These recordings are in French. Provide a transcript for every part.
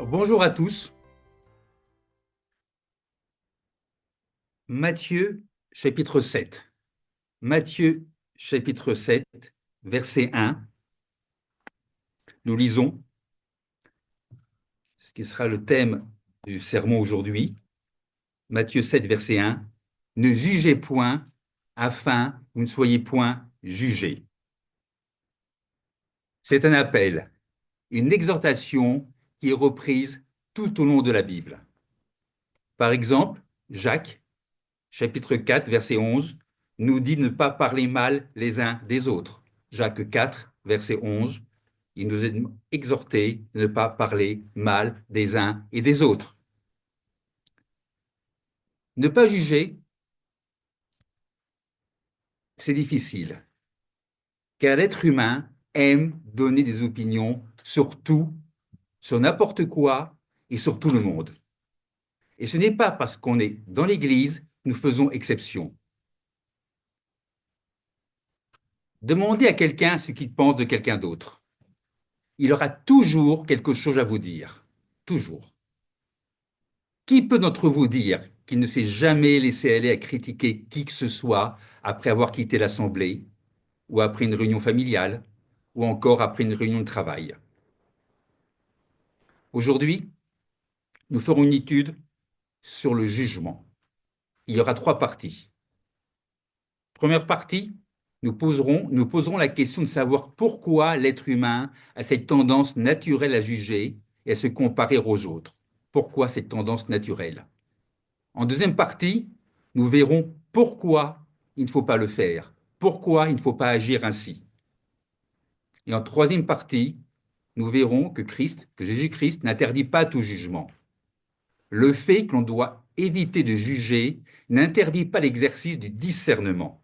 Bonjour à tous. Matthieu chapitre 7. Matthieu chapitre 7, verset 1. Nous lisons ce qui sera le thème du sermon aujourd'hui. Matthieu 7, verset 1. Ne jugez point afin que vous ne soyez point jugés. C'est un appel, une exhortation qui est reprise tout au long de la Bible. Par exemple, Jacques chapitre 4, verset 11, nous dit de ne pas parler mal les uns des autres. Jacques 4, verset 11, il nous est exhorté de ne pas parler mal des uns et des autres. Ne pas juger, c'est difficile, car l'être humain aime donner des opinions sur tout, sur n'importe quoi et sur tout le monde. Et ce n'est pas parce qu'on est dans l'Église que nous faisons exception. Demandez à quelqu'un ce qu'il pense de quelqu'un d'autre. Il aura toujours quelque chose à vous dire. Toujours. Qui peut d'entre vous dire qu'il ne s'est jamais laissé aller à critiquer qui que ce soit après avoir quitté l'Assemblée, ou après une réunion familiale, ou encore après une réunion de travail? Aujourd'hui, nous ferons une étude sur le jugement. Il y aura trois parties. Première partie, nous poserons la question de savoir pourquoi l'être humain a cette tendance naturelle à juger et à se comparer aux autres. Pourquoi cette tendance naturelle? En deuxième partie, nous verrons pourquoi il ne faut pas le faire, pourquoi il ne faut pas agir ainsi. Et en troisième partie, nous verrons que Jésus-Christ n'interdit pas tout jugement. Le fait que l'on doit éviter de juger n'interdit pas l'exercice du discernement.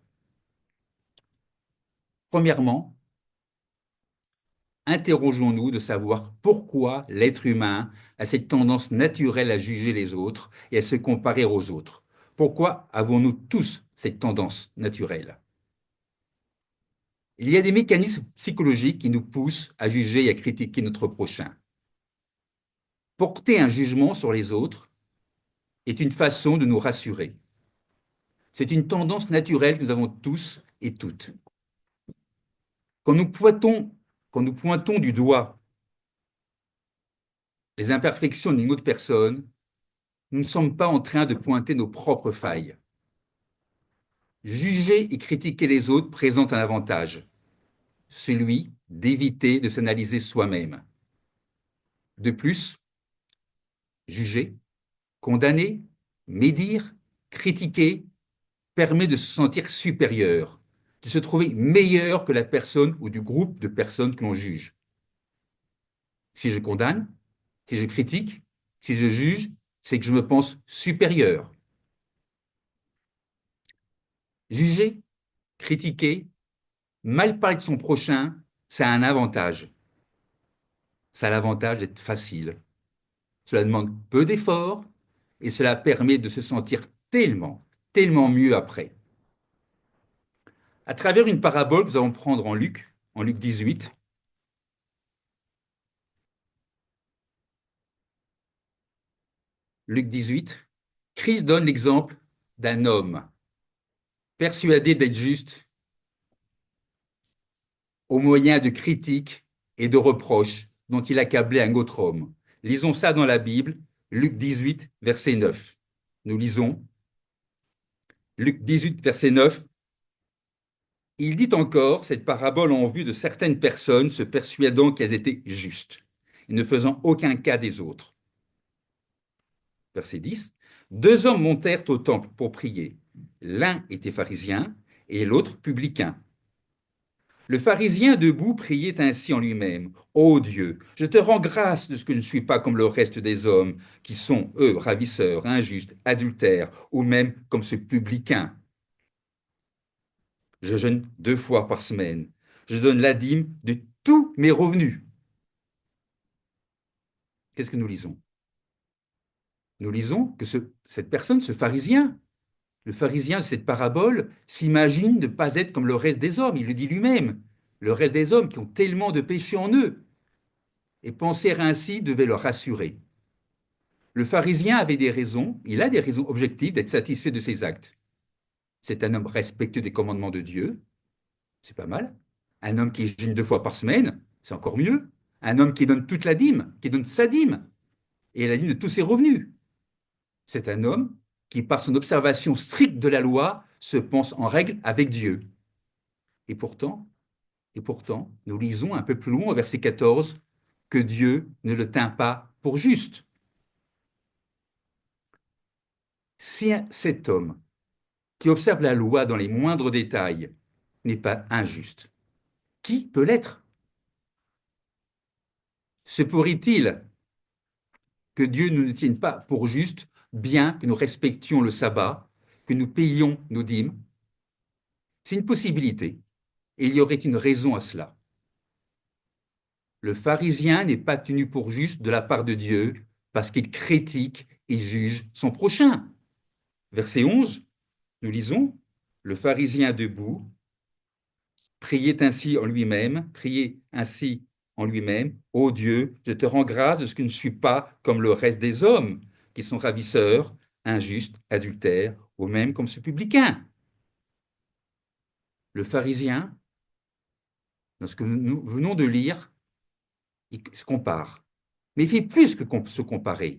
Premièrement, interrogeons-nous de savoir pourquoi l'être humain a cette tendance naturelle à juger les autres et à se comparer aux autres. Pourquoi avons-nous tous cette tendance naturelle? Il y a des mécanismes psychologiques qui nous poussent à juger et à critiquer notre prochain. Porter un jugement sur les autres est une façon de nous rassurer. C'est une tendance naturelle que nous avons tous et toutes. Quand nous pointons, quand nous pointons du doigt les imperfections d'une autre personne, nous ne sommes pas en train de pointer nos propres failles. Juger et critiquer les autres présente un avantage, celui d'éviter de s'analyser soi-même. De plus, juger, condamner, médire, critiquer permet de se sentir supérieur, de se trouver meilleur que la personne ou du groupe de personnes que l'on juge. Si je condamne, si je critique, si je juge, c'est que je me pense supérieur. Juger, critiquer, mal parler de son prochain, ça a un avantage. Ça a l'avantage d'être facile. Cela demande peu d'efforts et cela permet de se sentir tellement mieux après. À travers une parabole que nous allons prendre en Luc 18, Luc 18, Christ donne l'exemple d'un homme persuadé d'être juste au moyen de critiques et de reproches dont il accablait un autre homme. Lisons ça dans la Bible, Luc 18, verset 9. Nous lisons Luc 18, verset 9. Il dit encore cette parabole en vue de certaines personnes se persuadant qu'elles étaient justes et ne faisant aucun cas des autres. Verset 10. Deux hommes montèrent au temple pour prier. L'un était pharisien et l'autre publicain. Le pharisien debout priait ainsi en lui-même. Ô Dieu, je te rends grâce de ce que je ne suis pas comme le reste des hommes, qui sont, eux, ravisseurs, injustes, adultères, ou même comme ce publicain. Je jeûne 2 fois par semaine. Je donne la dîme de tous mes revenus. Qu'est-ce que nous lisons? Nous lisons que cette personne, ce pharisien, le pharisien de cette parabole, s'imagine ne pas être comme le reste des hommes. Il le dit lui-même. Le reste des hommes qui ont tellement de péchés en eux. Et penser ainsi devait le rassurer. Le pharisien avait des raisons, il a des raisons objectives d'être satisfait de ses actes. C'est un homme respectueux des commandements de Dieu, c'est pas mal. Un homme qui jeûne 2 fois par semaine, c'est encore mieux. Un homme qui donne toute la dîme, qui donne sa dîme, et la dîme de tous ses revenus. C'est un homme qui, par son observation stricte de la loi, se pense en règle avec Dieu. Et pourtant, nous lisons un peu plus loin au verset 14 que Dieu ne le tint pas pour juste. Si cet homme qui observe la loi dans les moindres détails n'est pas injuste, qui peut l'être? Se pourrait-il que Dieu ne nous tienne pas pour juste, bien que nous respections le sabbat, que nous payions nos dîmes? C'est une possibilité, et il y aurait une raison à cela. Le pharisien n'est pas tenu pour juste de la part de Dieu parce qu'il critique et juge son prochain. Verset 11, nous lisons, le pharisien debout priait ainsi en lui-même, ô Dieu, je te rends grâce de ce que je ne suis pas comme le reste des hommes, qui sont ravisseurs, injustes, adultères, ou même comme ce publicain. Le pharisien, dans ce que nous venons de lire, il se compare. Mais il fait plus que se comparer.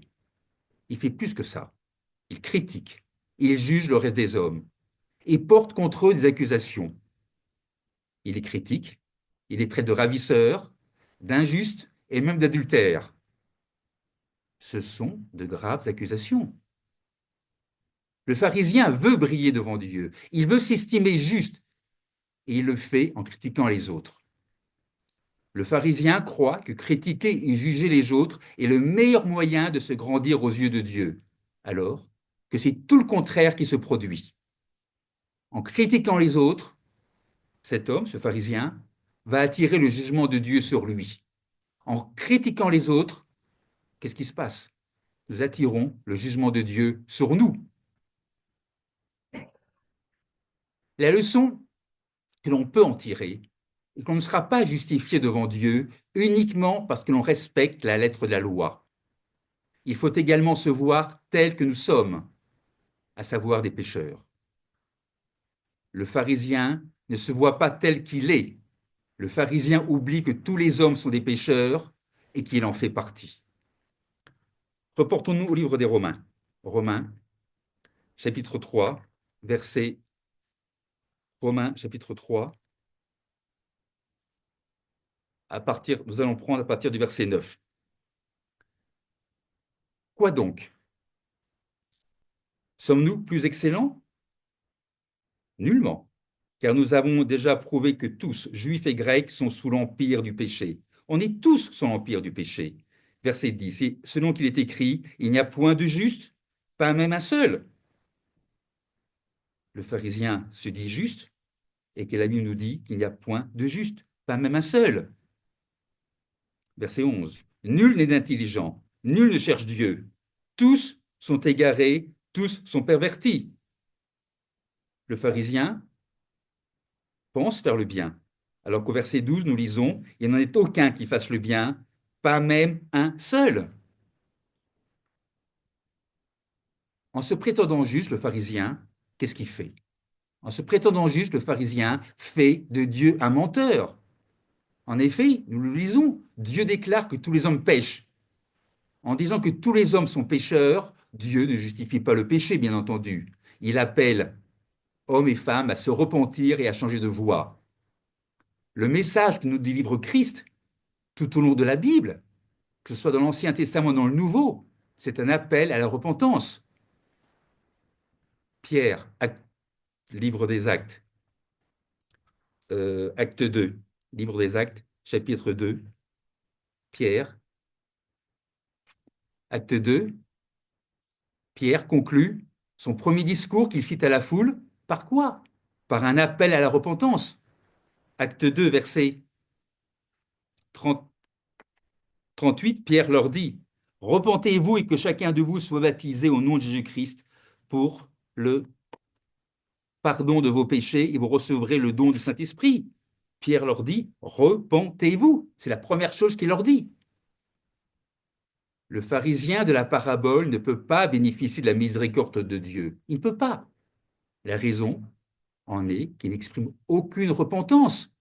Il fait plus que ça. Il critique. Il juge le reste des hommes. Et porte contre eux des accusations. Il les critique. Il les traite de ravisseurs, d'injustes et même d'adultères. Ce sont de graves accusations. Le pharisien veut briller devant Dieu. Il veut s'estimer juste. Et il le fait en critiquant les autres. Le pharisien croit que critiquer et juger les autres est le meilleur moyen de se grandir aux yeux de Dieu, alors que c'est tout le contraire qui se produit. En critiquant les autres, cet homme, ce pharisien, va attirer le jugement de Dieu sur lui. En critiquant les autres, qu'est-ce qui se passe? Nous attirons le jugement de Dieu sur nous. La leçon que l'on peut en tirer est qu'on ne sera pas justifié devant Dieu uniquement parce que l'on respecte la lettre de la loi. Il faut également se voir tel que nous sommes, à savoir des pécheurs. Le pharisien ne se voit pas tel qu'il est. Le pharisien oublie que tous les hommes sont des pécheurs et qu'il en fait partie. Reportons-nous au livre des Romains. Romains, chapitre 3, verset Romains, chapitre 3, nous allons prendre à partir du verset 9. Quoi donc? Sommes-nous plus excellents? Nullement, car nous avons déjà prouvé que tous, juifs et grecs, sont sous l'empire du péché. On est tous sous l'empire du péché. Verset 10, et selon qu'il est écrit, il n'y a point de juste, pas même un seul. Le pharisien se dit juste, et que la Bible nous dit qu'il n'y a point de juste, pas même un seul. Verset 11, nul n'est intelligent, nul ne cherche Dieu. Tous sont égarés, tous sont pervertis. Le pharisien pense faire le bien, alors qu'au verset 12, nous lisons, il n'en est aucun qui fasse le bien, pas même un seul. En se prétendant juge, le pharisien, qu'est-ce qu'il fait? En se prétendant juge, le pharisien fait de Dieu un menteur. En effet, nous le lisons, Dieu déclare que tous les hommes pêchent. En disant que tous les hommes sont pécheurs, Dieu ne justifie pas le péché, bien entendu. Il appelle hommes et femmes à se repentir et à changer de voie. Le message que nous délivre Christ tout au long de la Bible, que ce soit dans l'Ancien Testament ou dans le Nouveau, c'est un appel à la repentance. Pierre, livre des Actes, acte 2, livre des Actes, chapitre 2, Pierre, acte 2, Pierre conclut son premier discours qu'il fit à la foule par quoi? Par un appel à la repentance. Acte 2, verset 30, 38, Pierre leur dit, repentez-vous et que chacun de vous soit baptisé au nom de Jésus-Christ pour le pardon de vos péchés et vous recevrez le don du Saint-Esprit. Pierre leur dit, repentez-vous. C'est la première chose qu'il leur dit. Le pharisien de la parabole ne peut pas bénéficier de la miséricorde de Dieu. Il ne peut pas. La raison en est qu'il n'exprime aucune repentance.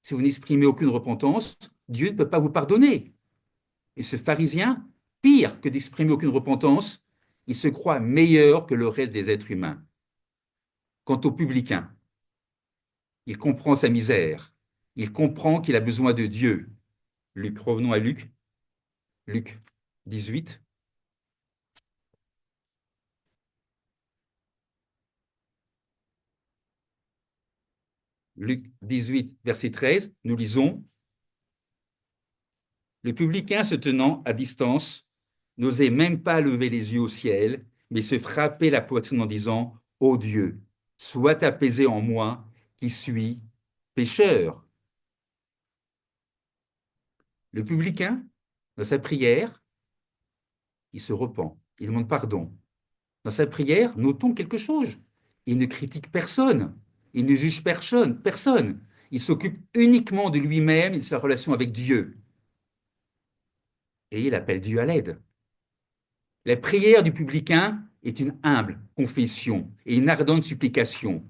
Si vous n'exprimez aucune repentance, Dieu ne peut pas vous pardonner. Et ce pharisien, pire que d'exprimer aucune repentance, il se croit meilleur que le reste des êtres humains. Quant au publicain, il comprend sa misère. Il comprend qu'il a besoin de Dieu. Luc, revenons à Luc. Luc 18. Luc 18, verset 13, nous lisons: Le publicain se tenant à distance n'osait même pas lever les yeux au ciel, mais se frappait la poitrine en disant: Ô Dieu, sois apaisé en moi qui suis pécheur. Le publicain, dans sa prière, il se repent, il demande pardon. Dans sa prière, notons quelque chose. Il ne critique personne, il ne juge personne, personne. Il s'occupe uniquement de lui-même et de sa relation avec Dieu. Et il appelle Dieu à l'aide. La prière du publicain est une humble confession et une ardente supplication.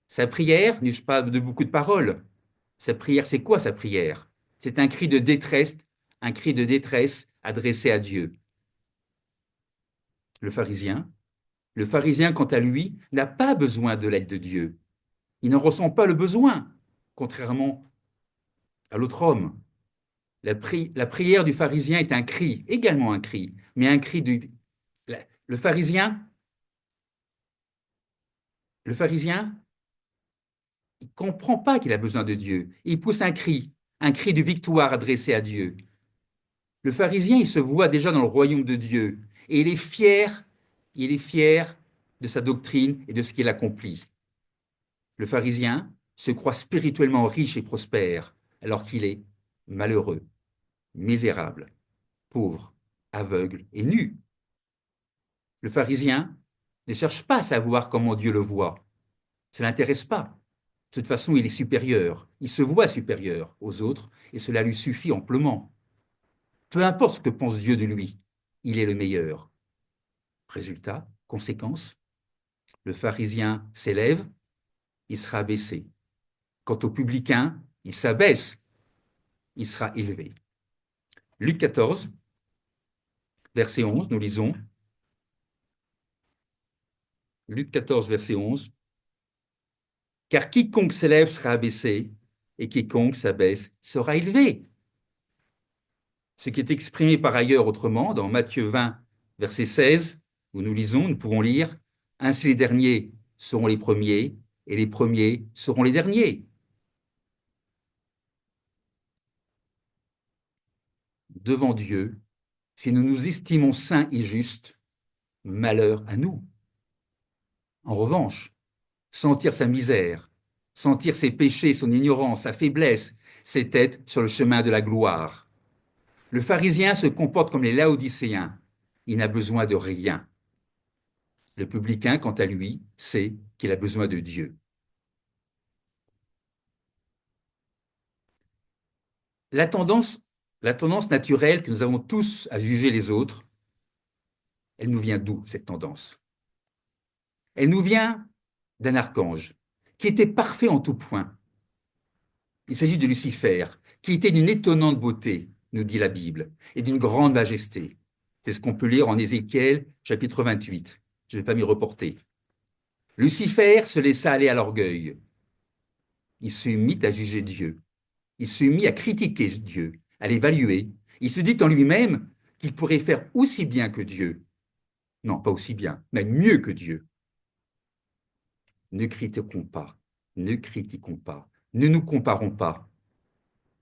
Sa prière n'use pas de beaucoup de paroles. Sa prière, c'est quoi sa prière? C'est un cri de détresse adressé à Dieu. Le pharisien, le pharisien, quant à lui, n'a pas besoin de l'aide de Dieu. Il n'en ressent pas le besoin, contrairement à l'autre homme. La prière du pharisien est un cri, également un cri, mais un cri du... Le pharisien, le pharisien, il ne comprend pas qu'il a besoin de Dieu. Il pousse un cri de victoire adressé à Dieu. Le pharisien, il se voit déjà dans le royaume de Dieu et il est fier de sa doctrine et de ce qu'il accomplit. Le pharisien se croit spirituellement riche et prospère, alors qu'il est malheureux, misérable, pauvre, aveugle et nu. Le pharisien ne cherche pas à savoir comment Dieu le voit. Ça ne l'intéresse pas. De toute façon, il est supérieur. Il se voit supérieur aux autres et cela lui suffit amplement. Peu importe ce que pense Dieu de lui, il est le meilleur. Résultat, conséquence, le pharisien s'élève, il sera abaissé. Quant au publicain, il s'abaisse, il sera élevé. Luc 14, verset 11, nous lisons. Luc 14, verset 11. Car quiconque s'élève sera abaissé, et quiconque s'abaisse sera élevé. Ce qui est exprimé par ailleurs autrement dans Matthieu 20, verset 16, où nous lisons, nous pouvons lire: Ainsi les derniers seront les premiers, et les premiers seront les derniers. Devant Dieu, si nous nous estimons saints et justes, malheur à nous. En revanche, sentir sa misère, sentir ses péchés, son ignorance, sa faiblesse, c'est être sur le chemin de la gloire. Le pharisien se comporte comme les Laodicéens. Il n'a besoin de rien. Le publicain, quant à lui, sait qu'il a besoin de Dieu. La tendance, la tendance naturelle que nous avons tous à juger les autres, elle nous vient d'où, cette tendance? Elle nous vient d'un archange qui était parfait en tout point. Il s'agit de Lucifer, qui était d'une étonnante beauté, nous dit la Bible, et d'une grande majesté. C'est ce qu'on peut lire en Ézéchiel, chapitre 28. Je ne vais pas m'y reporter. Lucifer se laissa aller à l'orgueil. Il se mit à juger Dieu. Il se mit à critiquer Dieu, à l'évaluer. Il se dit en lui-même qu'il pourrait faire aussi bien que Dieu. Non, pas aussi bien, mais mieux que Dieu. Ne critiquons pas, ne critiquons pas, ne nous comparons pas.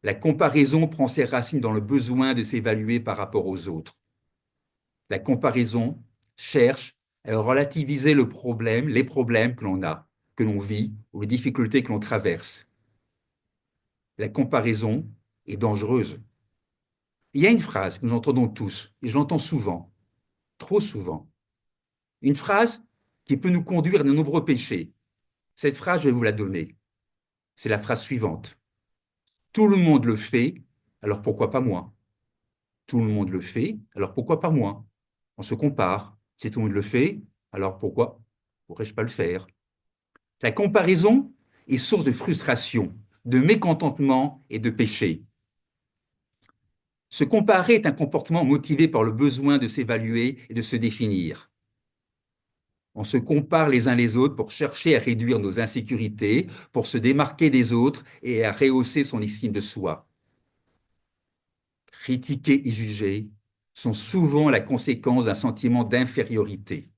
La comparaison prend ses racines dans le besoin de s'évaluer par rapport aux autres. La comparaison cherche à relativiser le problème, les problèmes que l'on a, que l'on vit, ou les difficultés que l'on traverse. La comparaison est dangereuse. Il y a une phrase que nous entendons tous, et je l'entends souvent, trop souvent. Une phrase qui peut nous conduire à de nombreux péchés. Cette phrase, je vais vous la donner. C'est la phrase suivante: Tout le monde le fait, alors pourquoi pas moi? Tout le monde le fait, alors pourquoi pas moi? On se compare. Si tout le monde le fait, alors pourquoi pourrais-je pas le faire? La comparaison est source de frustration, de mécontentement et de péché. Se comparer est un comportement motivé par le besoin de s'évaluer et de se définir. On se compare les uns les autres pour chercher à réduire nos insécurités, pour se démarquer des autres et à rehausser son estime de soi. Critiquer et juger sont souvent la conséquence d'un sentiment d'infériorité.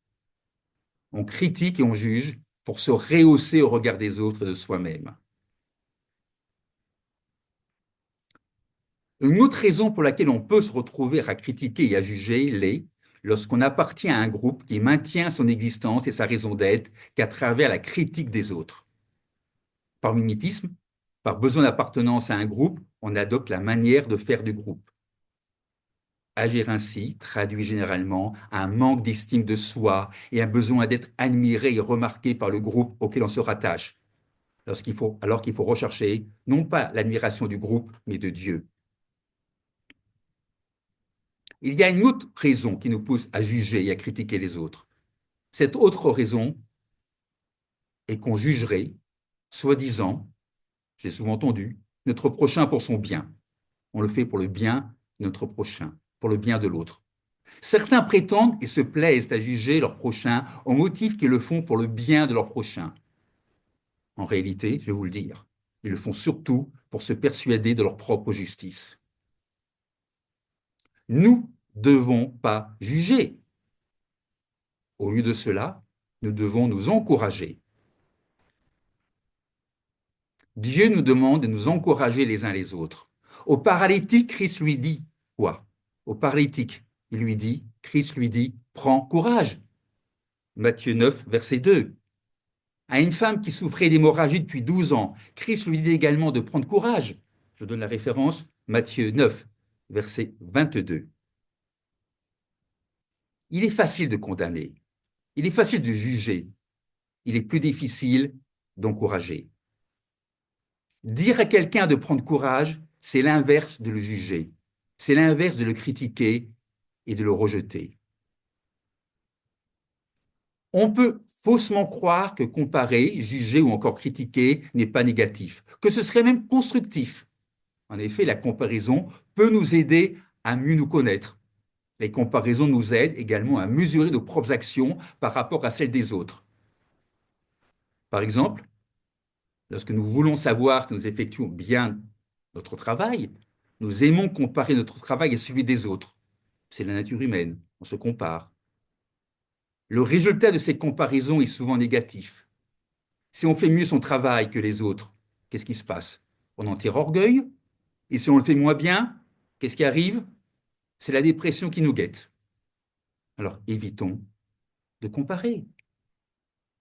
On critique et on juge pour se rehausser au regard des autres et de soi-même. Une autre raison pour laquelle on peut se retrouver à critiquer et à juger l'est lorsqu'on appartient à un groupe qui maintient son existence et sa raison d'être qu'à travers la critique des autres. Par mimétisme, par besoin d'appartenance à un groupe, on adopte la manière de faire du groupe. Agir ainsi traduit généralement un manque d'estime de soi et un besoin d'être admiré et remarqué par le groupe auquel on se rattache, alors qu'il faut rechercher non pas l'admiration du groupe, mais de Dieu. Il y a une autre raison qui nous pousse à juger et à critiquer les autres. Cette autre raison est qu'on jugerait, soi-disant, j'ai souvent entendu, notre prochain pour son bien. On le fait pour le bien de notre prochain, pour le bien de l'autre. Certains prétendent et se plaisent à juger leur prochain au motif qu'ils le font pour le bien de leur prochain. En réalité, je vais vous le dire, ils le font surtout pour se persuader de leur propre justice. Nous ne devons pas juger. Au lieu de cela, nous devons nous encourager. Dieu nous demande de nous encourager les uns les autres. Au paralytique, Christ lui dit quoi? Au paralytique, Christ lui dit, prends courage. Matthieu 9, verset 2. À une femme qui souffrait d'hémorragie depuis 12 ans, Christ lui dit également de prendre courage. Je donne la référence, Matthieu 9, verset 22. Il est facile de condamner, il est facile de juger, il est plus difficile d'encourager. Dire à quelqu'un de prendre courage, c'est l'inverse de le juger, c'est l'inverse de le critiquer et de le rejeter. On peut faussement croire que comparer, juger ou encore critiquer n'est pas négatif, que ce serait même constructif. En effet, la comparaison peut nous aider à mieux nous connaître. Les comparaisons nous aident également à mesurer nos propres actions par rapport à celles des autres. Par exemple, lorsque nous voulons savoir si nous effectuons bien notre travail, nous aimons comparer notre travail à celui des autres. C'est la nature humaine, on se compare. Le résultat de ces comparaisons est souvent négatif. Si on fait mieux son travail que les autres, qu'est-ce qui se passe? On en tire orgueil. Et si on le fait moins bien, qu'est-ce qui arrive? C'est la dépression qui nous guette. Alors évitons de comparer.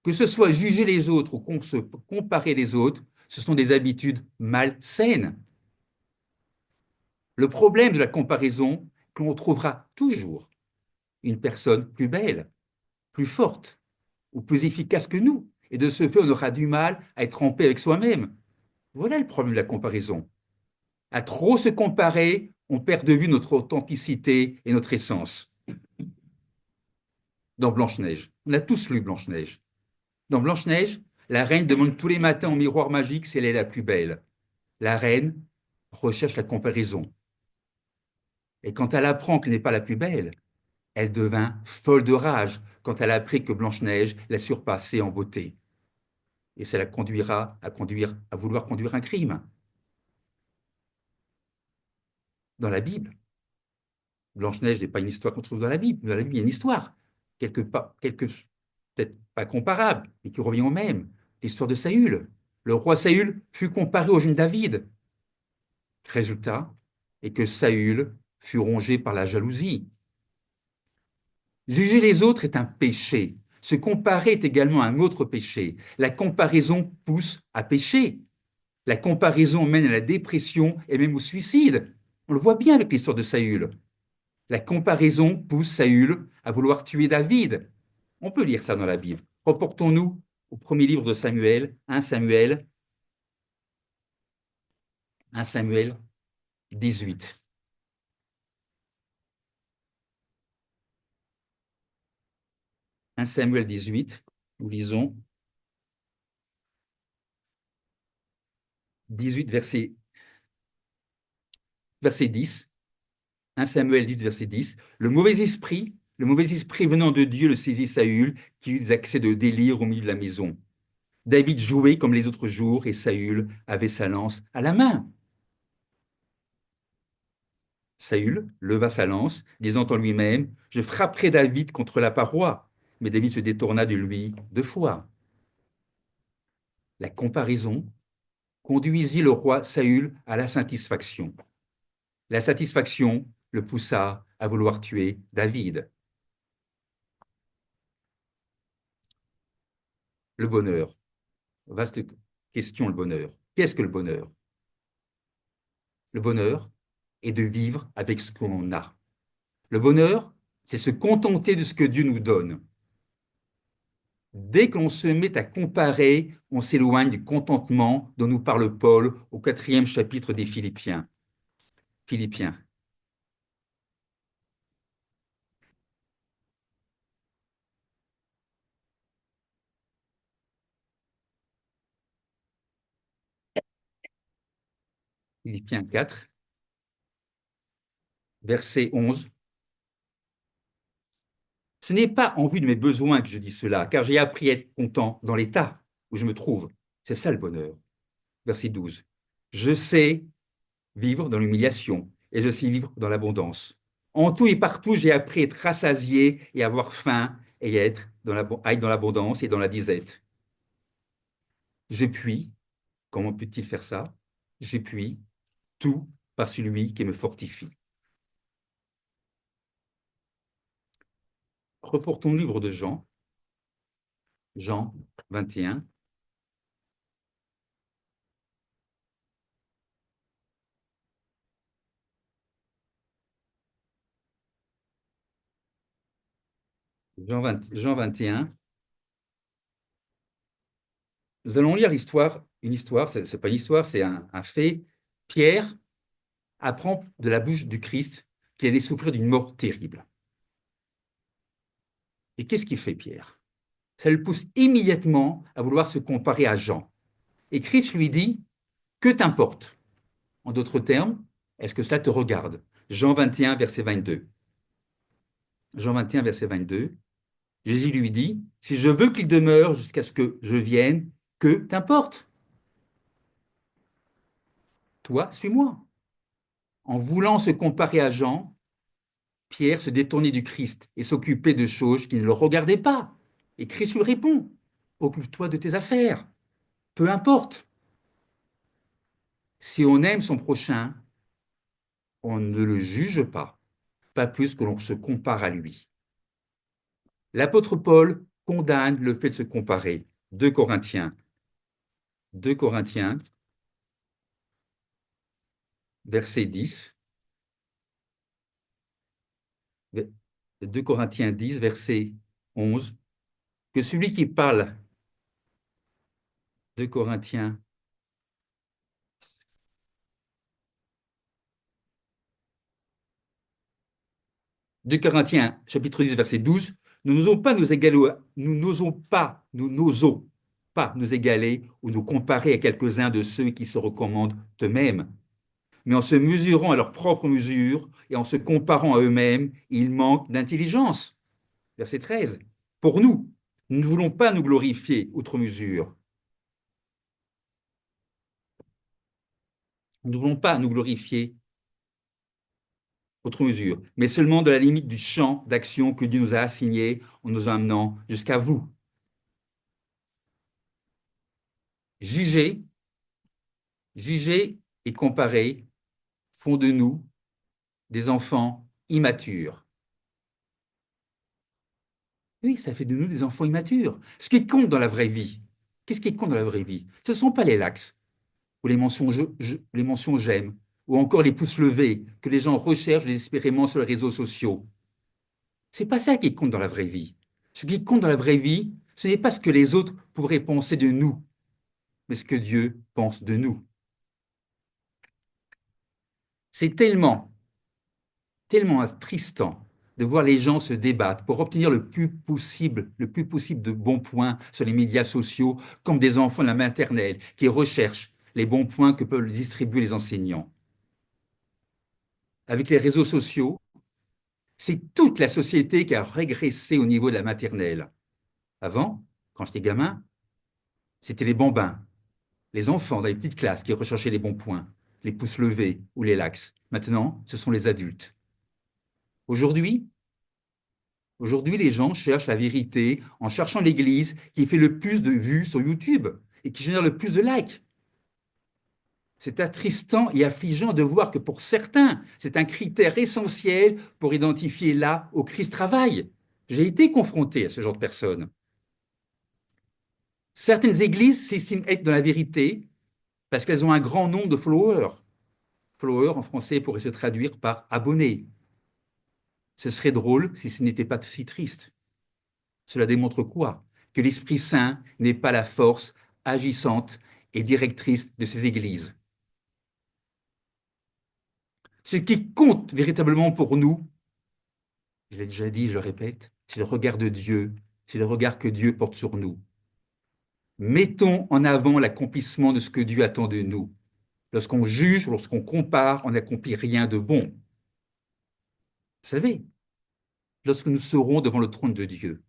Que ce soit juger les autres ou se comparer les autres, ce sont des habitudes malsaines. Le problème de la comparaison, c'est qu'on trouvera toujours une personne plus belle, plus forte ou plus efficace que nous. Et de ce fait, on aura du mal à être en paix avec soi-même. Voilà le problème de la comparaison. À trop se comparer, on perd de vue notre authenticité et notre essence. Dans Blanche-Neige, on a tous lu Blanche-Neige. Dans Blanche-Neige, la reine demande tous les matins au miroir magique si elle est la plus belle. La reine recherche la comparaison. Et quand elle apprend qu'elle n'est pas la plus belle, elle devint folle de rage quand elle a appris que Blanche-Neige l'a surpassée en beauté. Et ça la conduira à vouloir conduire un crime. Dans la Bible, Blanche-Neige n'est pas une histoire qu'on trouve dans la Bible. Dans la Bible, il y a une histoire, peut-être pas comparable, mais qui revient au même. L'histoire de Saül. Le roi Saül fut comparé au jeune David. Résultat est que Saül fut rongé par la jalousie. Juger les autres est un péché. Se comparer est également un autre péché. La comparaison pousse à pécher. La comparaison mène à la dépression et même au suicide. On le voit bien avec l'histoire de Saül. La comparaison pousse Saül à vouloir tuer David. On peut lire ça dans la Bible. Reportons-nous au premier livre de Samuel, 1 Samuel, 1 Samuel 18. 1 Samuel 18, nous lisons 18, verset 10. 1 Samuel 10, verset 10. Le mauvais esprit venant de Dieu le saisit Saül, qui eut des accès de délire au milieu de la maison. David jouait comme les autres jours et Saül avait sa lance à la main. Saül leva sa lance, disant en lui-même, je frapperai David contre la paroi. Mais David se détourna de lui 2 fois. La comparaison conduisit le roi Saül à la satisfaction. La satisfaction le poussa à vouloir tuer David. Le bonheur. Vaste question, le bonheur. Qu'est-ce que le bonheur? Le bonheur est de vivre avec ce qu'on a. Le bonheur, c'est se contenter de ce que Dieu nous donne. Dès qu'on se met à comparer, on s'éloigne du contentement dont nous parle Paul au 4e chapitre des Philippiens. Philippiens. Philippiens 4, verset 11. Ce n'est pas en vue de mes besoins que je dis cela, car j'ai appris à être content dans l'état où je me trouve. C'est ça le bonheur. Verset 12. Je sais vivre dans l'humiliation et je sais vivre dans l'abondance. En tout et partout, j'ai appris à être rassasié et à avoir faim et à être dans l'abondance et dans la disette. Je puis, comment peut-il faire ça? Je puis tout par celui qui me fortifie. Reportons le livre de Jean, Jean 21. Jean 21. Nous allons lire l'histoire, une histoire, c'est pas une histoire, c'est un fait. Pierre apprend de la bouche du Christ qu'il allait souffrir d'une mort terrible. Et qu'est-ce qu'il fait, Pierre? Ça le pousse immédiatement à vouloir se comparer à Jean. Et Christ lui dit, que t'importe? En d'autres termes, est-ce que cela te regarde? Jean 21, verset 22. Jean 21, verset 22. Jésus lui dit, si je veux qu'il demeure jusqu'à ce que je vienne, que t'importe? Toi, suis-moi. En voulant se comparer à Jean, Pierre se détournait du Christ et s'occupait de choses qui ne le regardaient pas. Et Christ lui répond, occupe-toi de tes affaires, peu importe. Si on aime son prochain, on ne le juge pas plus que l'on se compare à lui. L'apôtre Paul condamne le fait de se comparer. 2 Corinthiens. 2 Corinthiens, verset 10. 2 Corinthiens 10, verset 11. Que celui qui parle, 2 Corinthiens, 2 Corinthiens, chapitre 10, verset 12, nous n'osons pas nous égaler, nous n'osons pas nous égaler ou nous comparer à quelques-uns de ceux qui se recommandent eux-mêmes. Mais en se mesurant à leur propre mesure et en se comparant à eux-mêmes, ils manquent d'intelligence. Verset 13. Pour nous, nous ne voulons pas nous glorifier outre mesure. Nous ne voulons pas nous glorifier outre mesure, mais seulement de la limite du champ d'action que Dieu nous a assigné en nous amenant jusqu'à vous. Juger, juger et comparer font de nous des enfants immatures. Oui, ça fait de nous des enfants immatures. Ce qui compte dans la vraie vie, qu'est-ce qui compte dans la vraie vie? Ce ne sont pas les likes ou les mentions j'aime, ou encore les pouces levés que les gens recherchent désespérément sur les réseaux sociaux. C'est pas ça qui compte dans la vraie vie. Ce qui compte dans la vraie vie, ce n'est pas ce que les autres pourraient penser de nous, mais ce que Dieu pense de nous. C'est tellement attristant de voir les gens se débattre pour obtenir le plus possible de bons points sur les médias sociaux, comme des enfants de la maternelle qui recherchent les bons points que peuvent distribuer les enseignants. Avec les réseaux sociaux, c'est toute la société qui a régressé au niveau de la maternelle. Avant, quand j'étais gamin, c'était les bambins, les enfants dans les petites classes qui recherchaient les bons points, les pouces levés ou les lax. Maintenant, ce sont les adultes. Aujourd'hui, Aujourd'hui, les gens cherchent la vérité en cherchant l'église qui fait le plus de vues sur YouTube et qui génère le plus de likes. C'est attristant et affligeant de voir que pour certains, c'est un critère essentiel pour identifier là où Christ travaille. J'ai été confronté à ce genre de personnes. Certaines églises s'estiment être dans la vérité parce qu'elles ont un grand nombre de followers. Followers en français pourrait se traduire par abonnés. Ce serait drôle si ce n'était pas si triste. Cela démontre quoi? Que l'Esprit Saint n'est pas la force agissante et directrice de ces églises. Ce qui compte véritablement pour nous, je l'ai déjà dit, je le répète, c'est le regard de Dieu, c'est le regard que Dieu porte sur nous. Mettons en avant l'accomplissement de ce que Dieu attend de nous. Lorsqu'on juge, lorsqu'on compare, on n'accomplit rien de bon. Vous savez, lorsque nous serons devant le trône de Dieu,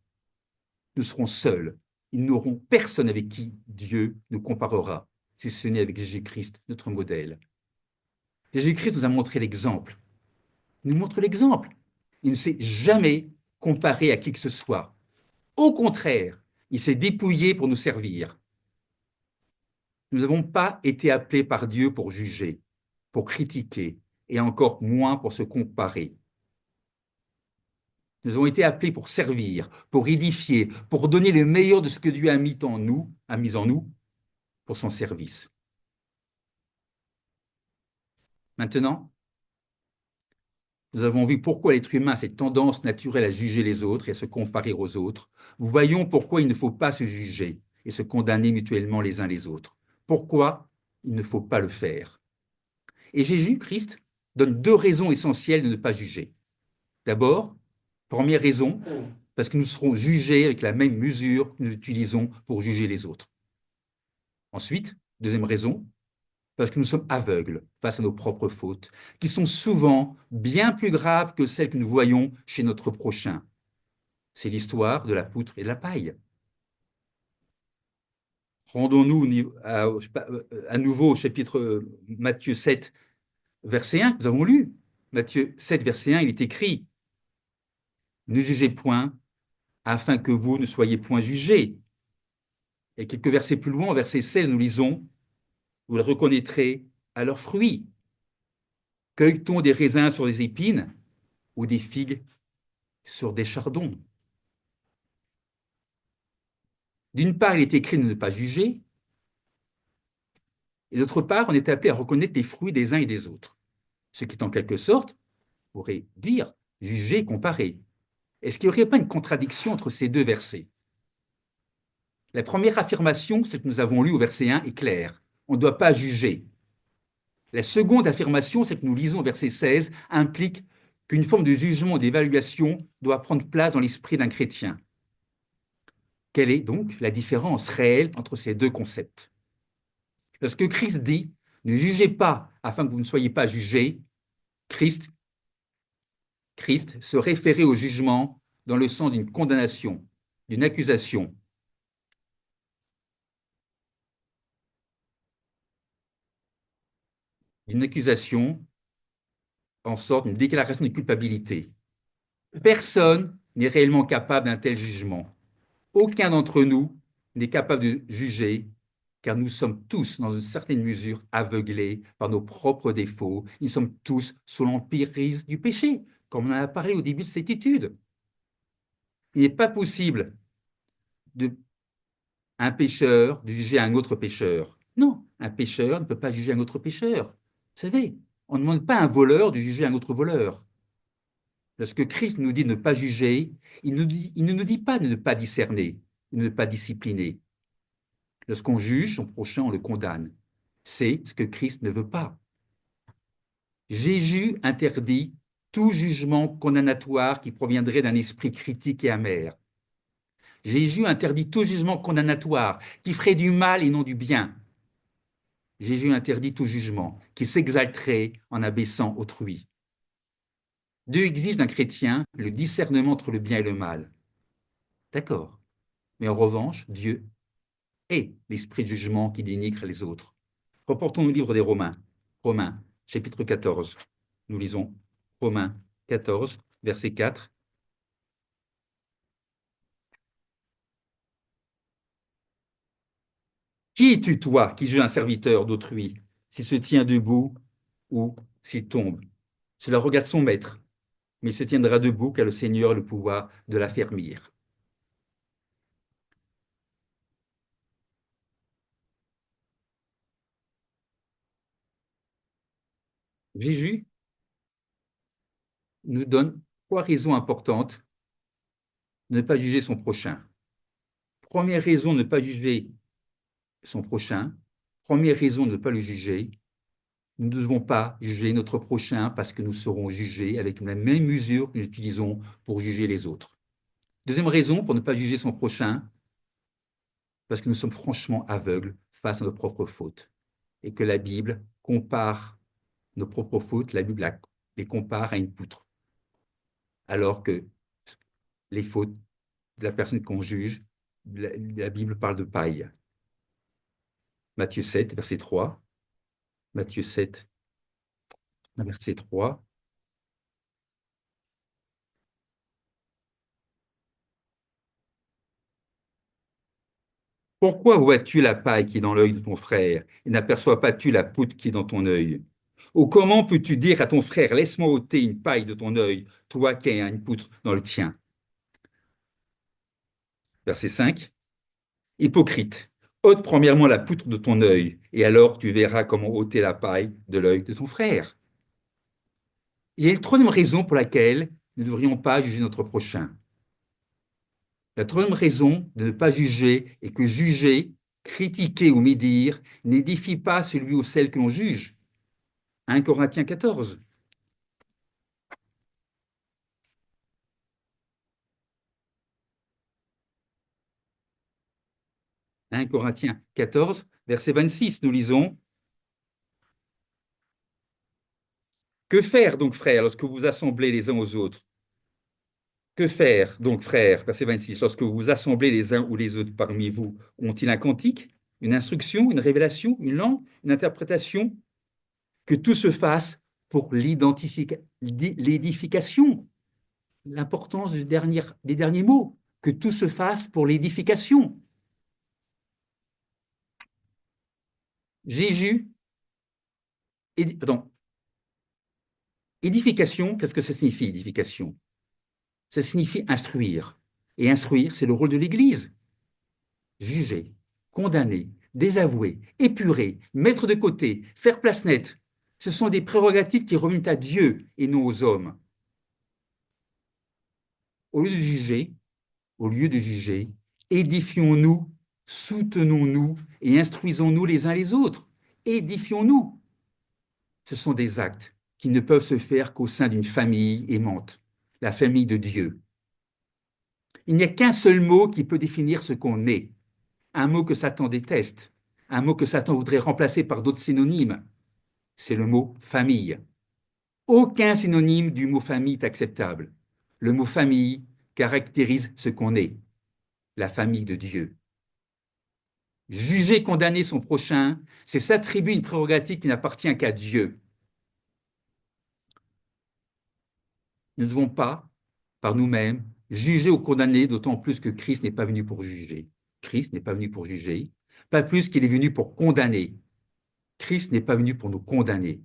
nous serons seuls. Ils n'auront personne avec qui Dieu nous comparera, si ce n'est avec Jésus-Christ, notre modèle. Jésus-Christ nous a montré l'exemple. Il nous montre l'exemple. Il ne s'est jamais comparé à qui que ce soit. Au contraire, il s'est dépouillé pour nous servir. Nous n'avons pas été appelés par Dieu pour juger, pour critiquer, et encore moins pour se comparer. Nous avons été appelés pour servir, pour édifier, pour donner le meilleur de ce que Dieu a mis en nous pour son service. Maintenant, nous avons vu pourquoi l'être humain a cette tendance naturelle à juger les autres et à se comparer aux autres. Nous voyons pourquoi il ne faut pas se juger et se condamner mutuellement les uns les autres. Pourquoi il ne faut pas le faire. Et Jésus, Christ, donne deux raisons essentielles de ne pas juger. D'abord, première raison, parce que nous serons jugés avec la même mesure que nous utilisons pour juger les autres. Ensuite, deuxième raison, parce que nous sommes aveugles face à nos propres fautes, qui sont souvent bien plus graves que celles que nous voyons chez notre prochain. C'est l'histoire de la poutre et de la paille. Rendons-nous à nouveau au chapitre Matthieu 7, verset 1, nous avons lu. Matthieu 7, verset 1, il est écrit « Ne jugez point, afin que vous ne soyez point jugés. » Et quelques versets plus loin, au verset 16, nous lisons « Vous le reconnaîtrez à leurs fruits. Cueille-t-on des raisins sur des épines ou des figues sur des chardons ?» D'une part, il est écrit de ne pas juger, et d'autre part, on est appelé à reconnaître les fruits des uns et des autres. Ce qui est en quelque sorte, on pourrait dire, juger, comparer. Est-ce qu'il n'y aurait pas une contradiction entre ces deux versets? La première affirmation, celle que nous avons lue au verset 1, est claire. On ne doit pas juger. La seconde affirmation, celle que nous lisons au verset 16, implique qu'une forme de jugement et d'évaluation doit prendre place dans l'esprit d'un chrétien. Quelle est donc la différence réelle entre ces deux concepts? Lorsque Christ dit « Ne jugez pas afin que vous ne soyez pas jugés », Christ se référait au jugement dans le sens d'une condamnation, d'une accusation. D'une accusation en sorte d'une déclaration de culpabilité. Personne n'est réellement capable d'un tel jugement. Aucun d'entre nous n'est capable de juger, car nous sommes tous, dans une certaine mesure, aveuglés par nos propres défauts. Nous sommes tous sous l'emprise du péché, comme on en a parlé au début de cette étude. Il n'est pas possible de un pécheur de juger un autre pécheur. Non, un pécheur ne peut pas juger un autre pécheur. Vous savez, on ne demande pas à un voleur de juger un autre voleur. Lorsque Christ nous dit de ne pas juger, il ne nous dit pas de ne pas discerner, de ne pas discipliner. Lorsqu'on juge son prochain, on le condamne. C'est ce que Christ ne veut pas. Jésus interdit tout jugement condamnatoire qui proviendrait d'un esprit critique et amer. Jésus interdit tout jugement condamnatoire qui ferait du mal et non du bien. Jésus interdit tout jugement qui s'exalterait en abaissant autrui. Dieu exige d'un chrétien le discernement entre le bien et le mal. D'accord. Mais en revanche, Dieu est l'esprit de jugement qui dénigre les autres. Reportons au livre des Romains. Romains, chapitre 14. Nous lisons Romains 14, verset 4. Qui es-tu, toi, qui juge un serviteur d'autrui, s'il se tient debout ou s'il tombe? Cela regarde son maître, mais il se tiendra debout car le Seigneur a le pouvoir de l'affermir. Jésus nous donne trois raisons importantes de ne pas juger son prochain. Première raison de ne pas juger son prochain. Première raison de ne pas le juger. Nous ne devons pas juger notre prochain parce que nous serons jugés avec la même mesure que nous utilisons pour juger les autres. Deuxième raison pour ne pas juger son prochain, parce que nous sommes franchement aveugles face à nos propres fautes et que la Bible compare nos propres fautes, la Bible les compare à une poutre, alors que les fautes de la personne qu'on juge, la Bible parle de paille. Matthieu 7, verset 3. Matthieu 7, verset 3. Pourquoi vois-tu la paille qui est dans l'œil de ton frère et n'aperçois pas-tu la poutre qui est dans ton œil? Ou comment peux-tu dire à ton frère, laisse-moi ôter une paille de ton œil, toi qui as une poutre dans le tien? Verset 5. Hypocrite, ôte premièrement la poutre de ton œil, et alors tu verras comment ôter la paille de l'œil de ton frère. Il y a une troisième raison pour laquelle nous ne devrions pas juger notre prochain. La troisième raison de ne pas juger est que juger, critiquer ou médire n'édifie pas celui ou celle que l'on juge. 1 Corinthiens 14. 1 Corinthiens 14, verset 26, nous lisons: Que faire donc, frères, lorsque vous vous assemblez les uns aux autres? Que faire donc, frères, verset 26, lorsque vous vous assemblez les uns ou les autres parmi vous? Ont-ils un cantique, une instruction, une révélation, une langue, une interprétation? Que tout se fasse pour l'édification. L'importance des derniers mots. Que tout se fasse pour l'édification. Jésus, pardon, édification, qu'est-ce que ça signifie, édification? Ça signifie instruire. Et instruire, c'est le rôle de l'Église. Juger, condamner, désavouer, épurer, mettre de côté, faire place nette. Ce sont des prérogatives qui reviennent à Dieu et non aux hommes. Au lieu de juger, au lieu de juger, édifions-nous, soutenons-nous et instruisons-nous les uns les autres. Édifions-nous. Ce sont des actes qui ne peuvent se faire qu'au sein d'une famille aimante, la famille de Dieu. Il n'y a qu'un seul mot qui peut définir ce qu'on est, un mot que Satan déteste, un mot que Satan voudrait remplacer par d'autres synonymes. C'est le mot famille. Aucun synonyme du mot famille est acceptable. Le mot famille caractérise ce qu'on est, la famille de Dieu. Juger, condamner son prochain, c'est s'attribuer une prérogative qui n'appartient qu'à Dieu. Nous ne devons pas, par nous-mêmes, juger ou condamner, d'autant plus que Christ n'est pas venu pour juger. Christ n'est pas venu pour juger, pas plus qu'il est venu pour condamner. Christ n'est pas venu pour nous condamner.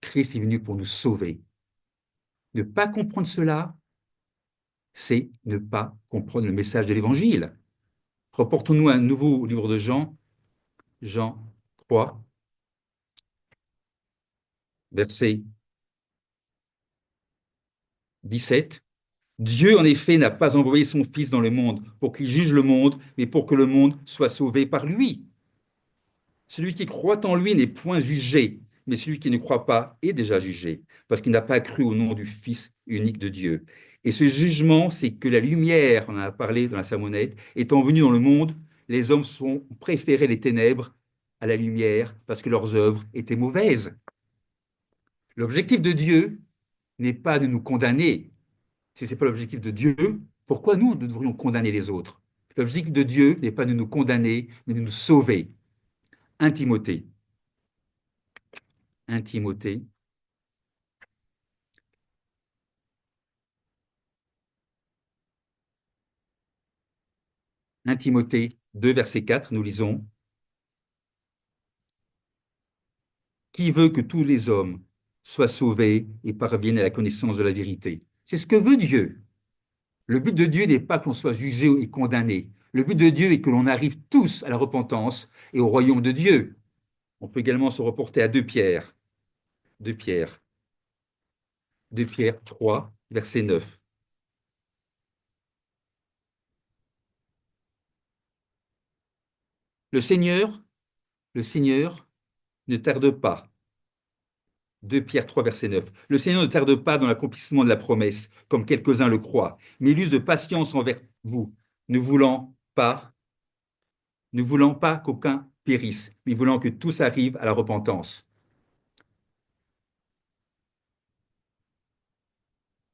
Christ est venu pour nous sauver. Ne pas comprendre cela, c'est ne pas comprendre le message de l'Évangile. Reportons-nous à un nouveau livre de Jean, Jean 3, verset 17. Dieu, en effet, n'a pas envoyé son Fils dans le monde pour qu'il juge le monde, mais pour que le monde soit sauvé par lui. Celui qui croit en lui n'est point jugé, mais celui qui ne croit pas est déjà jugé, parce qu'il n'a pas cru au nom du Fils unique de Dieu. Et ce jugement, c'est que la lumière, on en a parlé dans la sermonnette, étant venue dans le monde, les hommes ont préféré les ténèbres à la lumière parce que leurs œuvres étaient mauvaises. L'objectif de Dieu n'est pas de nous condamner. Si ce n'est pas l'objectif de Dieu, pourquoi nous devrions condamner les autres? L'objectif de Dieu n'est pas de nous condamner, mais de nous sauver. 1 Timothée. 1 Timothée. 1 Timothée 2, verset 4, nous lisons, qui veut que tous les hommes soient sauvés et parviennent à la connaissance de la vérité. C'est ce que veut Dieu. Le but de Dieu n'est pas qu'on soit jugé et condamné. Le but de Dieu est que l'on arrive tous à la repentance et au royaume de Dieu. On peut également se reporter à 2 Pierre. 2 Pierre. 2 Pierre 3, verset 9. Le Seigneur, le Seigneur ne tarde pas. 2 Pierre 3, verset 9. Le Seigneur ne tarde pas dans l'accomplissement de la promesse, comme quelques-uns le croient, mais il use de patience envers vous, ne voulant pas, ne voulant pas qu'aucun périsse, mais voulant que tous arrivent à la repentance.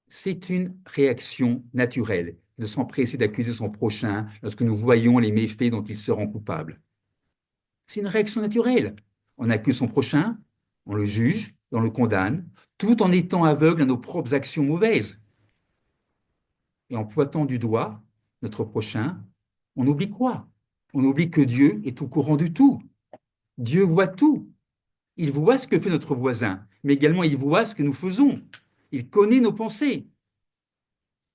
C'est une réaction naturelle de s'empresser d'accuser son prochain lorsque nous voyons les méfaits dont il se rend coupable. C'est une réaction naturelle. On accuse son prochain, on le juge, on le condamne, tout en étant aveugle à nos propres actions mauvaises. Et en pointant du doigt notre prochain, on oublie quoi? On oublie que Dieu est au courant de tout. Dieu voit tout. Il voit ce que fait notre voisin, mais également il voit ce que nous faisons. Il connaît nos pensées.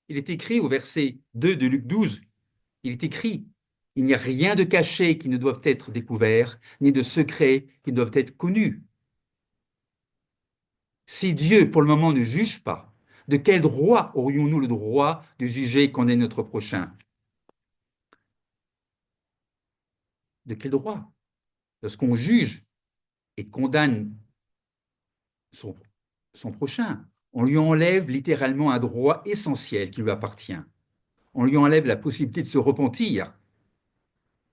Il est écrit au verset 2 de Luc 12, il est écrit, il n'y a rien de caché qui ne doive être découvert, ni de secret qui ne doivent être connus. Si Dieu, pour le moment, ne juge pas, de quel droit aurions-nous le droit de juger et condamner notre prochain? De quel droit? Lorsqu'on juge et condamne son, son prochain, on lui enlève littéralement un droit essentiel qui lui appartient. On lui enlève la possibilité de se repentir.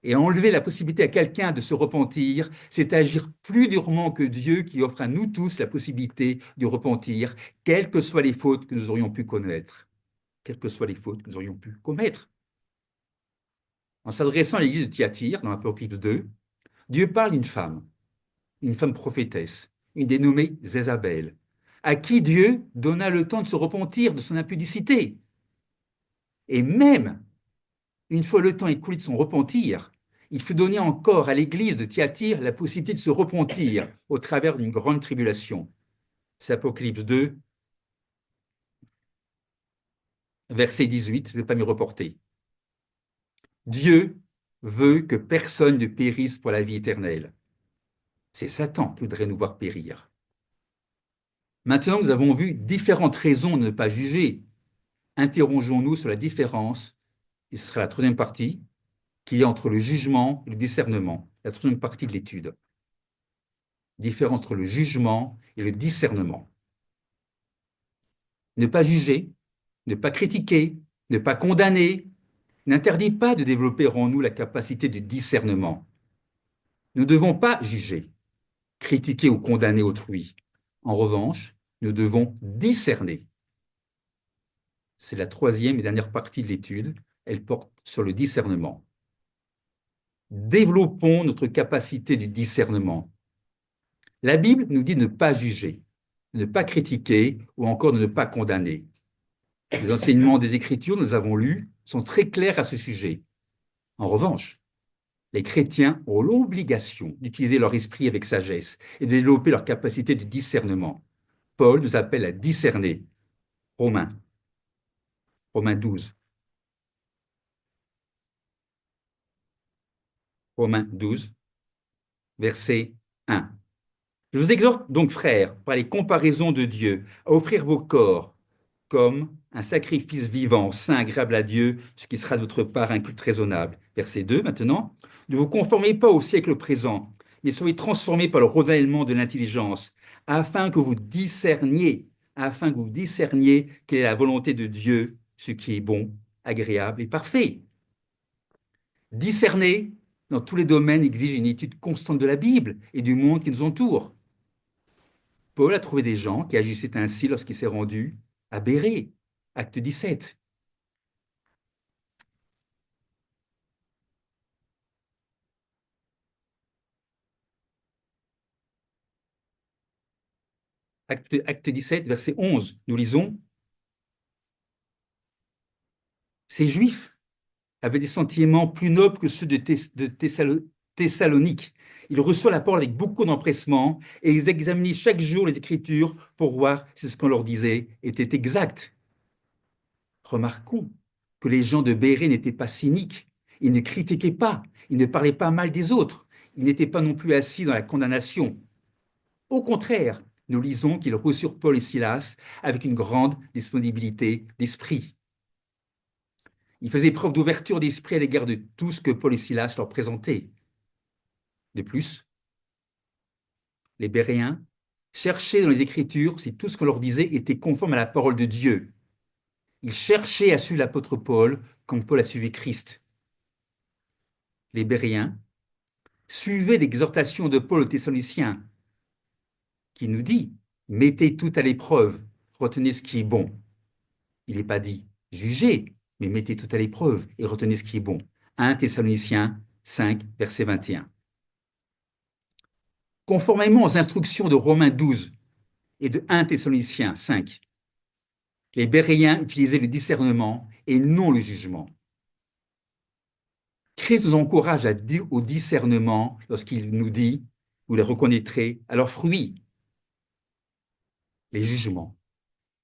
Et enlever la possibilité à quelqu'un de se repentir, c'est agir plus durement que Dieu qui offre à nous tous la possibilité de repentir, quelles que soient les fautes que nous aurions pu connaître. Quelles que soient les fautes que nous aurions pu commettre. En s'adressant à l'église de Thyatire, dans l'Apocalypse 2, Dieu parle d'une femme prophétesse, une dénommée Jézabel, à qui Dieu donna le temps de se repentir de son impudicité. Et même, une fois le temps écoulé de son repentir, il fut donné encore à l'église de Thyatire la possibilité de se repentir au travers d'une grande tribulation. C'est Apocalypse 2, verset 18, je ne vais pas m'y reporter. Dieu veut que personne ne périsse pour la vie éternelle. C'est Satan qui voudrait nous voir périr. Maintenant, nous avons vu différentes raisons de ne pas juger. Interrogeons-nous sur la différence, et ce sera la troisième partie, qu'il y a entre le jugement et le discernement, la troisième partie de l'étude. Différence entre le jugement et le discernement. Ne pas juger, ne pas critiquer, ne pas condamner, n'interdit pas de développer en nous la capacité de discernement. Nous ne devons pas juger, critiquer ou condamner autrui. En revanche, nous devons discerner. C'est la troisième et dernière partie de l'étude. Elle porte sur le discernement. Développons notre capacité du discernement. La Bible nous dit de ne pas juger, de ne pas critiquer ou encore de ne pas condamner. Les enseignements des Écritures, nous avons lus, sont très clairs à ce sujet. En revanche, les chrétiens ont l'obligation d'utiliser leur esprit avec sagesse et de développer leur capacité de discernement. Paul nous appelle à discerner. Romains 12. Romains 12, verset 1. Je vous exhorte donc, frères, par les comparaisons de Dieu, à offrir vos corps comme un sacrifice vivant, saint, agréable à Dieu, ce qui sera de votre part un culte raisonnable. Verset 2 maintenant. Ne vous conformez pas au siècle présent, mais soyez transformés par le renouvellement de l'intelligence, afin que vous discerniez, afin que vous discerniez quelle est la volonté de Dieu, ce qui est bon, agréable et parfait. Discerner dans tous les domaines exige une étude constante de la Bible et du monde qui nous entoure. Paul a trouvé des gens qui agissaient ainsi lorsqu'il s'est rendu à Bérée, acte 17. Acte 17, verset 11, nous lisons, ces Juifs avaient des sentiments plus nobles que ceux de Thessalonique. Ils reçoivent la parole avec beaucoup d'empressement et ils examinaient chaque jour les Écritures pour voir si ce qu'on leur disait était exact. Remarquons que les gens de Bérée n'étaient pas cyniques, ils ne critiquaient pas, ils ne parlaient pas mal des autres, ils n'étaient pas non plus assis dans la condamnation. Au contraire, nous lisons qu'ils reçurent Paul et Silas avec une grande disponibilité d'esprit. Ils faisaient preuve d'ouverture d'esprit à l'égard de tout ce que Paul et Silas leur présentaient. De plus, les Béréens cherchaient dans les Écritures si tout ce qu'on leur disait était conforme à la parole de Dieu. Ils cherchaient à suivre l'apôtre Paul comme Paul a suivi Christ. Les Béréens suivaient l'exhortation de Paul aux Thessaloniciens qui nous dit « Mettez tout à l'épreuve, retenez ce qui est bon ». Il n'est pas dit « Jugez », mais mettez tout à l'épreuve et retenez ce qui est bon. 1 Thessaloniciens 5, verset 21. Conformément aux instructions de Romains 12 et de 1 Thessaloniciens 5, les Béréens utilisaient le discernement et non le jugement. Christ nous encourage au discernement lorsqu'il nous dit « Vous les reconnaîtrez à leurs fruits ». Les jugements,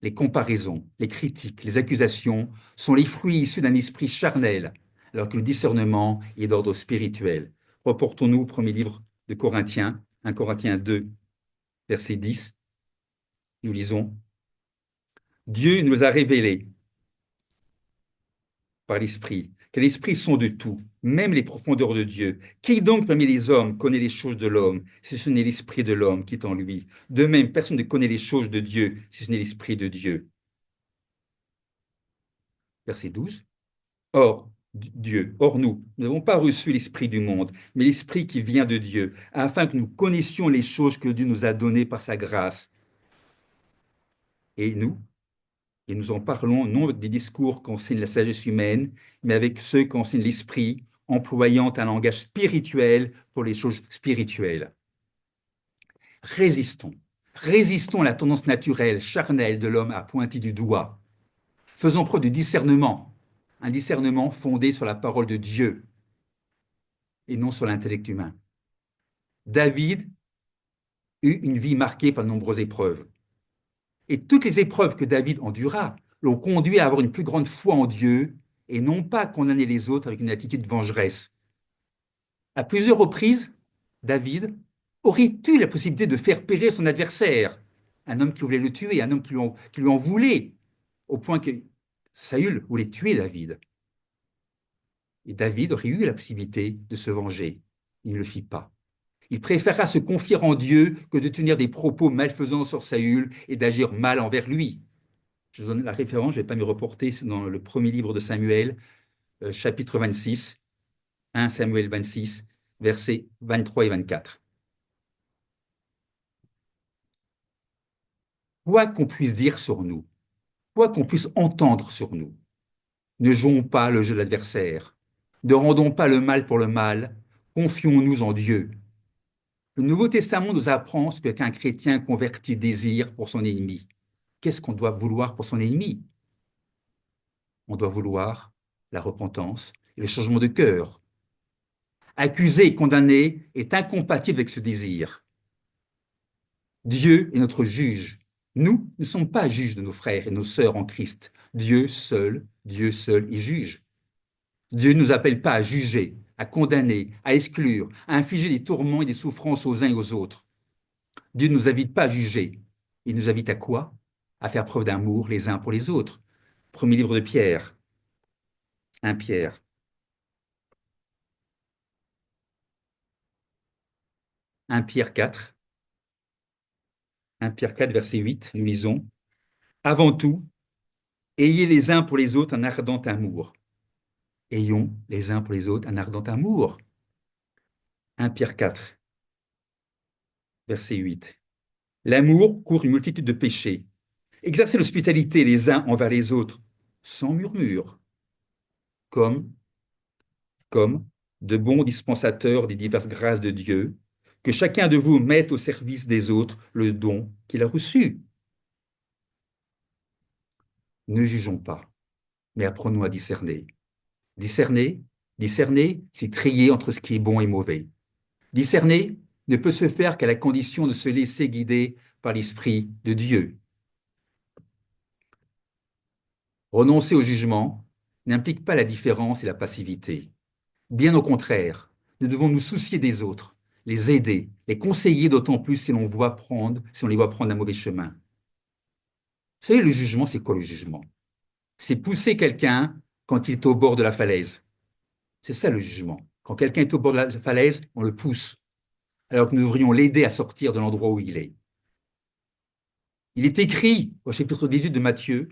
les comparaisons, les critiques, les accusations sont les fruits issus d'un esprit charnel, alors que le discernement est d'ordre spirituel. Reportons-nous au premier livre de Corinthiens, 1 Corinthiens 2, verset 10. Nous lisons « Dieu nous a révélé par l'Esprit que l'Esprit sont de tout, même les profondeurs de Dieu. Qui donc parmi les hommes connaît les choses de l'homme, si ce n'est l'Esprit de l'homme qui est en lui? De même, personne ne connaît les choses de Dieu, si ce n'est l'Esprit de Dieu. » Verset 12. Or, nous n'avons pas reçu l'Esprit du monde, mais l'Esprit qui vient de Dieu, afin que nous connaissions les choses que Dieu nous a données par sa grâce. Et nous en parlons non avec des discours qu'enseigne la sagesse humaine, mais avec ceux qu'enseigne l'Esprit, employant un langage spirituel pour les choses spirituelles. Résistons. Résistons à la tendance naturelle, charnelle de l'homme à pointer du doigt. Faisons preuve de discernement, un discernement fondé sur la parole de Dieu et non sur l'intellect humain. David eut une vie marquée par de nombreuses épreuves. Et toutes les épreuves que David endura l'ont conduit à avoir une plus grande foi en Dieu et non pas à condamner les autres avec une attitude vengeresse. À plusieurs reprises, David aurait eu la possibilité de faire périr son adversaire, un homme qui voulait le tuer, un homme qui lui en voulait, au point que Saül voulait tuer David. Et David aurait eu la possibilité de se venger. Il ne le fit pas. Il préféra se confier en Dieu que de tenir des propos malfaisants sur Saül et d'agir mal envers lui. Je vous donne la référence, je ne vais pas me reporter dans le premier livre de Samuel, chapitre 26, 1 Samuel 26, versets 23 et 24. Quoi qu'on puisse dire sur nous, quoi qu'on puisse entendre sur nous, ne jouons pas le jeu de l'adversaire, ne rendons pas le mal pour le mal, confions-nous en Dieu. Le Nouveau Testament nous apprend ce qu'un chrétien converti désire pour son ennemi. Qu'est-ce qu'on doit vouloir pour son ennemi? On doit vouloir la repentance et le changement de cœur. Accuser et condamner est incompatible avec ce désir. Dieu est notre juge. Nous ne sommes pas juges de nos frères et nos sœurs en Christ. Dieu seul est juge. Dieu ne nous appelle pas à juger, à condamner, à exclure, à infliger des tourments et des souffrances aux uns et aux autres. Dieu ne nous invite pas à juger. Il nous invite à quoi? À faire preuve d'amour les uns pour les autres. Premier livre de Pierre, 1 Pierre. 1 Pierre 4, 1 Pierre 4, verset 8, nous lisons, avant tout, ayez les uns pour les autres un ardent amour. Ayons les uns pour les autres un ardent amour. 1 Pierre 4, verset 8. L'amour couvre une multitude de péchés. Exercez l'hospitalité les uns envers les autres, sans murmure, comme, comme de bons dispensateurs des diverses grâces de Dieu, que chacun de vous mette au service des autres le don qu'il a reçu. Ne jugeons pas, mais apprenons à discerner. Discerner, discerner, c'est trier entre ce qui est bon et mauvais. Discerner ne peut se faire qu'à la condition de se laisser guider par l'Esprit de Dieu. Renoncer au jugement n'implique pas la différence et la passivité. Bien au contraire, nous devons nous soucier des autres, les aider, les conseiller d'autant plus si on les voit prendre un mauvais chemin. Vous savez, le jugement, c'est quoi le jugement? C'est pousser quelqu'un quand il est au bord de la falaise. C'est ça le jugement. Quand quelqu'un est au bord de la falaise, on le pousse, alors que nous devrions l'aider à sortir de l'endroit où il est. Il est écrit au chapitre 18 de Matthieu,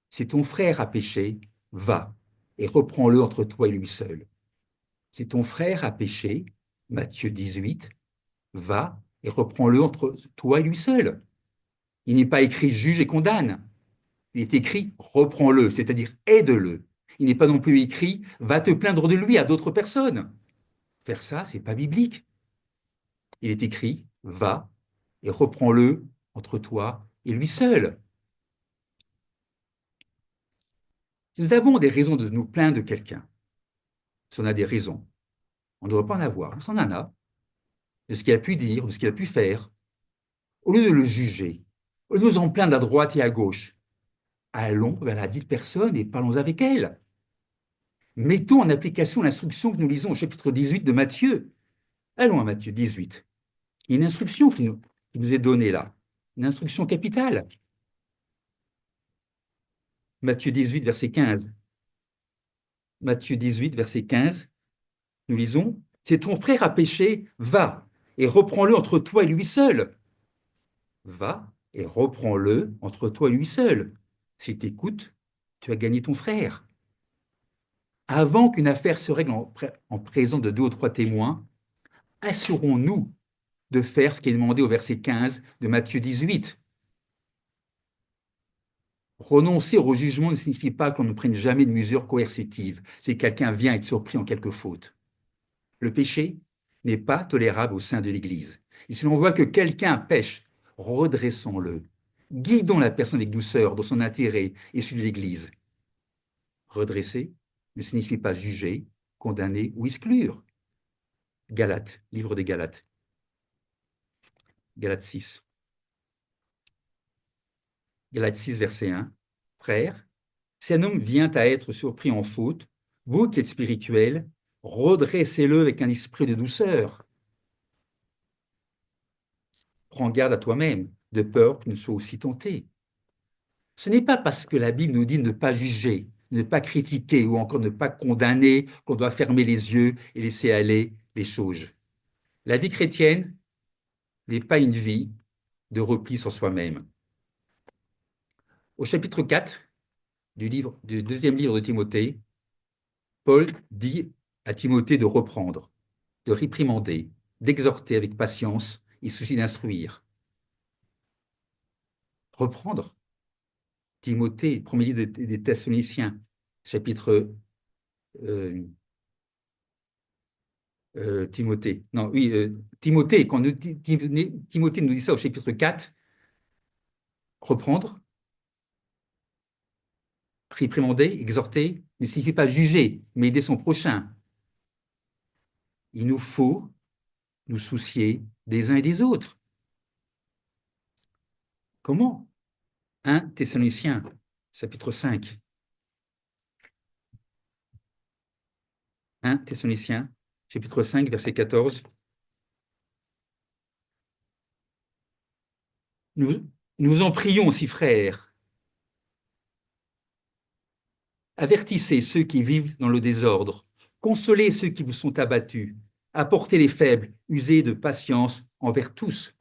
si ton frère a péché, va et reprends-le entre toi et lui seul. Si ton frère a péché, Matthieu 18, va et reprends-le entre toi et lui seul. Il n'est pas écrit juge et condamne. Il est écrit reprends-le, c'est-à-dire aide-le. Il n'est pas non plus écrit va te plaindre de lui à d'autres personnes. Faire ça, c'est pas biblique. Il est écrit va et reprends-le entre toi et lui seul. Si nous avons des raisons de nous plaindre de quelqu'un, si on a des raisons, on ne devrait pas en avoir, mais si on en a, de ce qu'il a pu dire, de ce qu'il a pu faire, au lieu de le juger, au lieu de nous en plaindre à droite et à gauche, allons vers la dite personne et parlons avec elle. Mettons en application l'instruction que nous lisons au chapitre 18 de Matthieu. Allons à Matthieu 18. Il y a une instruction qui nous est donnée là, une instruction capitale. Matthieu 18, verset 15. Matthieu 18, verset 15, nous lisons, si ton frère a péché, va et reprends-le entre toi et lui seul. Va et reprends-le entre toi et lui seul. S'il t'écoute, tu as gagné ton frère. Avant qu'une affaire se règle en présence de deux ou trois témoins, assurons-nous de faire ce qui est demandé au verset 15 de Matthieu 18. Renoncer au jugement ne signifie pas qu'on ne prenne jamais de mesures coercitives si quelqu'un vient être surpris en quelque faute. Le péché n'est pas tolérable au sein de l'Église. Et si l'on voit que quelqu'un pêche, redressons-le. Guidons la personne avec douceur dans son intérêt et celui de l'Église. Redresser ne signifie pas juger, condamner ou exclure. Galates, livre des Galates. Galates 6. Galates 6, verset 1. Frères, si un homme vient à être surpris en faute, vous qui êtes spirituels, redressez-le avec un esprit de douceur. Prends garde à toi-même, de peur que ne sois aussi tenté. Ce n'est pas parce que la Bible nous dit de ne pas juger, de ne pas critiquer ou encore de ne pas condamner qu'on doit fermer les yeux et laisser aller les choses. La vie chrétienne n'est pas une vie de repli sur soi-même. Au chapitre 4 du deuxième livre de Timothée, Paul dit à Timothée de reprendre, de réprimander, d'exhorter avec patience et souci d'instruire. Reprendre. Timothée, premier livre des Thessaloniciens, chapitre Timothée. Non, oui, Timothée, quand Timothée nous dit ça au chapitre 4, reprendre, réprimander, exhorter, ne signifie pas juger, mais aider son prochain. Il nous faut nous soucier des uns et des autres. Comment? 1 Thessaloniciens, chapitre 5. 1 Thessaloniciens, chapitre 5, verset 14. Nous, nous en prions aussi, frères. Avertissez ceux qui vivent dans le désordre. Consolez ceux qui vous sont abattus. apporter les faibles, user de patience envers tous.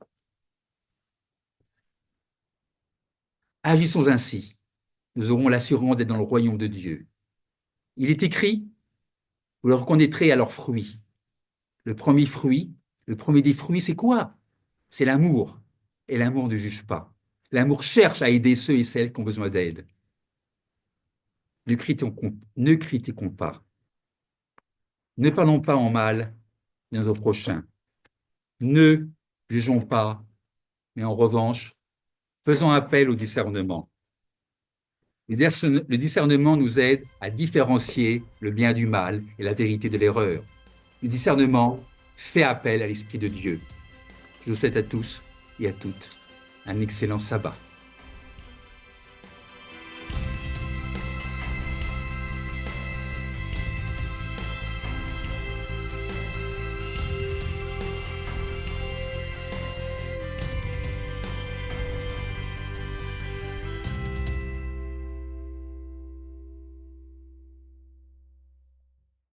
Agissons ainsi, nous aurons l'assurance d'être dans le royaume de Dieu. Il est écrit, vous le reconnaîtrez à leurs fruits. Le premier fruit, le premier des fruits, c'est quoi? C'est l'amour. Et l'amour ne juge pas. L'amour cherche à aider ceux et celles qui ont besoin d'aide. Ne critiquons pas. Ne parlons pas en mal de notre prochain. Ne jugeons pas, mais en revanche, faisons appel au discernement. Le discernement nous aide à différencier le bien du mal et la vérité de l'erreur. Le discernement fait appel à l'Esprit de Dieu. Je vous souhaite à tous et à toutes un excellent sabbat.